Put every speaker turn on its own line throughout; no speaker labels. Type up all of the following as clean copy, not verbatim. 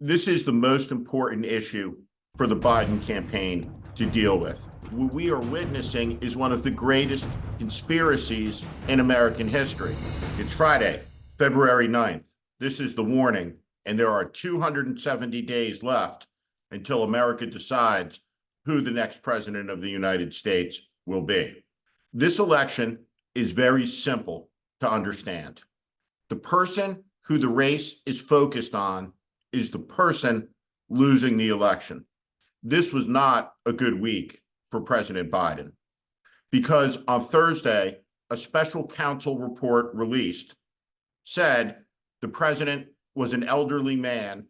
This is the most important issue for the Biden campaign to deal with. What we are witnessing is one of the greatest conspiracies in American history. It's Friday, February 9th. This is the warning, and there are 270 days left until America decides who the next president of the United States will be. This election is very simple to understand. The person who the race is focused on is the person losing the election. This was not a good week for President Biden because on Thursday, a special counsel report released said the president was an elderly man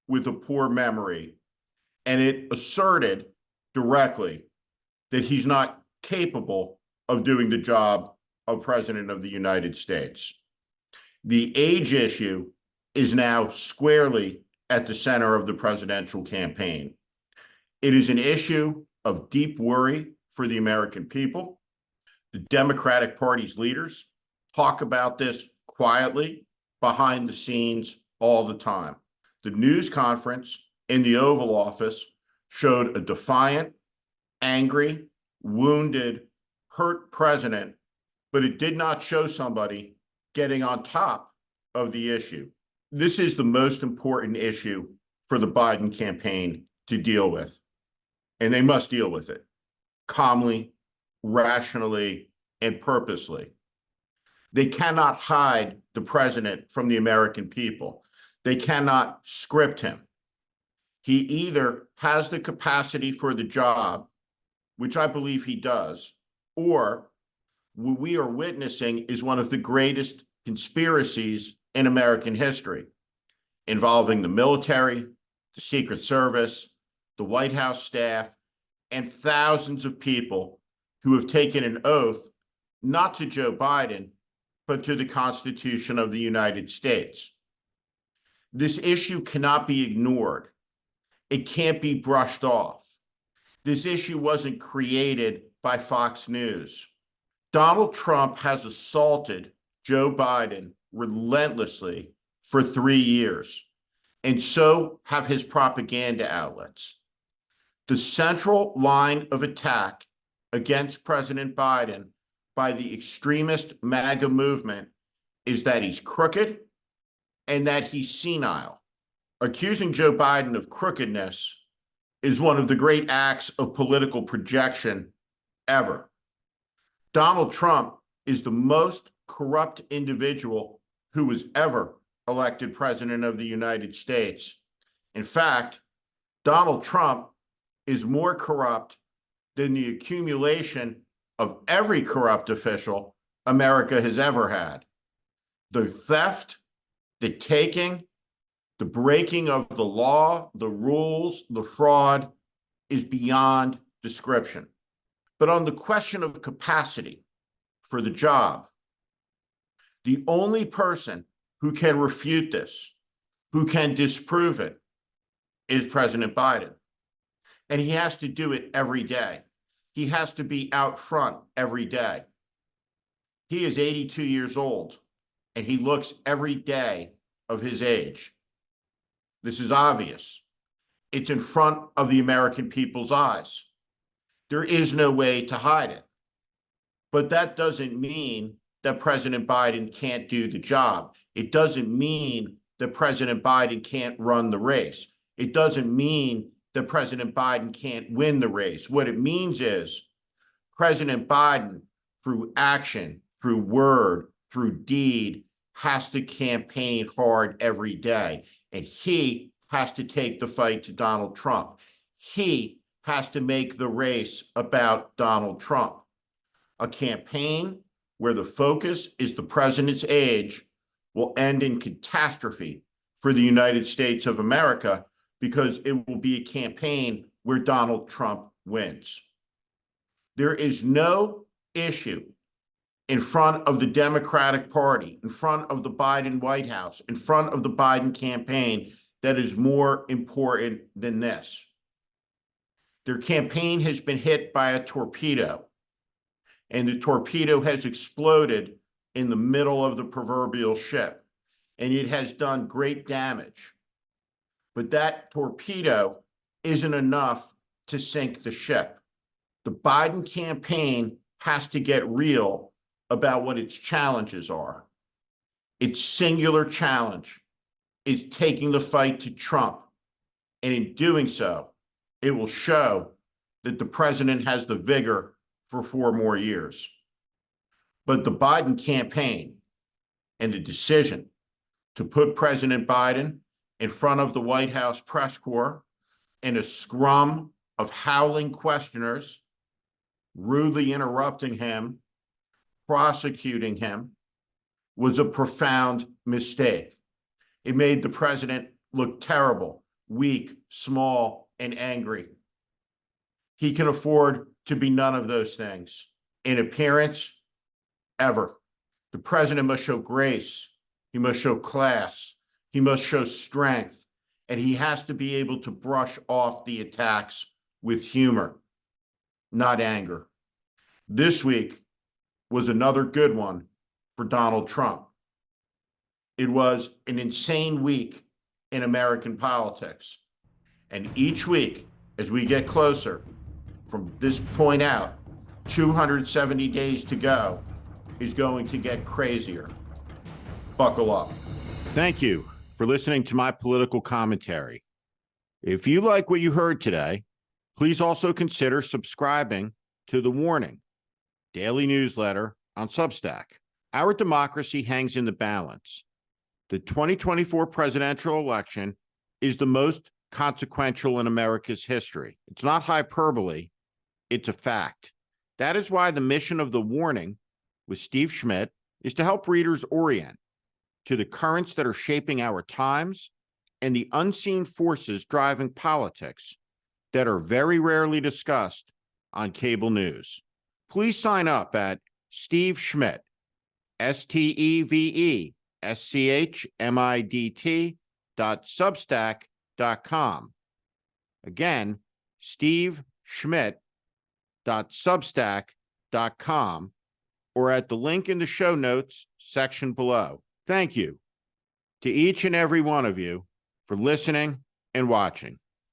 with a poor memory, and it asserted directly that he's not capable of doing the job of president of the United States. The age issue is now squarely at the center of the presidential campaign. It is an issue of deep worry for the American people. The Democratic Party's leaders talk about this quietly behind the scenes all the time. The news conference in the Oval Office showed a defiant, angry, wounded, hurt president, but it did not show somebody getting on top of the issue. This is the most important issue for the Biden campaign to deal with, and they must deal with it calmly, rationally, and purposely. They cannot hide the president from the American people. They cannot script him. He either has the capacity for the job, which I believe he does, or what we are witnessing is one of the greatest conspiracies in American history, involving the military, the Secret Service, the White House staff, and thousands of people who have taken an oath not to Joe Biden, but to the Constitution of the United States. This issue cannot be ignored. It can't be brushed off. This issue wasn't created by Fox News. Donald Trump has assaulted Joe Biden relentlessly for 3 years, and so have his propaganda outlets. The central line of attack against President Biden by the extremist MAGA movement is that he's crooked and that he's senile. Accusing Joe Biden of crookedness is one of the great acts of political projection ever. Donald Trump is the most corrupt individual who was ever elected president of the United States. In fact, Donald Trump is more corrupt than the accumulation of every corrupt official America has ever had. The theft, the taking, the breaking of the law, the rules, the fraud is beyond description. But on the question of capacity for the job, the only person who can refute this, who can disprove it, is President Biden. And he has to do it every day. He has to be out front every day. He is 82 years old, and he looks every day of his age. This is obvious. It's in front of the American people's eyes. There is no way to hide it. But that doesn't mean that President Biden can't do the job. It doesn't mean that President Biden can't run the race. It doesn't mean that President Biden can't win the race. What it means is President Biden, through action, through word, through deed, has to campaign hard every day. And he has to take the fight to Donald Trump. He has to make the race about Donald Trump. A campaign where the focus is the president's age will end in catastrophe for the United States of America, because it will be a campaign where Donald Trump wins. There is no issue in front of the Democratic Party, in front of the Biden White House, in front of the Biden campaign that is more important than this. Their campaign has been hit by a torpedo, and the torpedo has exploded in the middle of the proverbial ship, and it has done great damage. But that torpedo isn't enough to sink the ship. The Biden campaign has to get real about what its challenges are. Its singular challenge is taking the fight to Trump. And in doing so, it will show that the president has the vigor for 4 more years. But the Biden campaign and the decision to put President Biden in front of the White House press corps and a scrum of howling questioners, rudely interrupting him, prosecuting him, was a profound mistake. It made the president look terrible, weak, small, and angry. He can afford to be none of those things in appearance, ever. The president must show grace. He must show class. He must show strength. And he has to be able to brush off the attacks with humor, not anger. This week was another good one for Donald Trump. It was an insane week in American politics. And each week, as we get closer from this point out, 270 days to go, is going to get crazier. Buckle up. Thank you for listening to my political commentary. If you like what you heard today, please also consider subscribing to The Warning, daily newsletter on Substack. Our democracy hangs in the balance. The 2024 presidential election is the most consequential in America's history. It's not hyperbole, it's a fact. That is why the mission of The Warning with Steve Schmidt is to help readers orient to the currents that are shaping our times and the unseen forces driving politics that are very rarely discussed on cable news. Please sign up at Steve Schmidt, SteveSchmidt.substack.com. Again, SteveSchmidt.substack.com, or at the link in the show notes section below. Thank you to each and every one of you for listening and watching.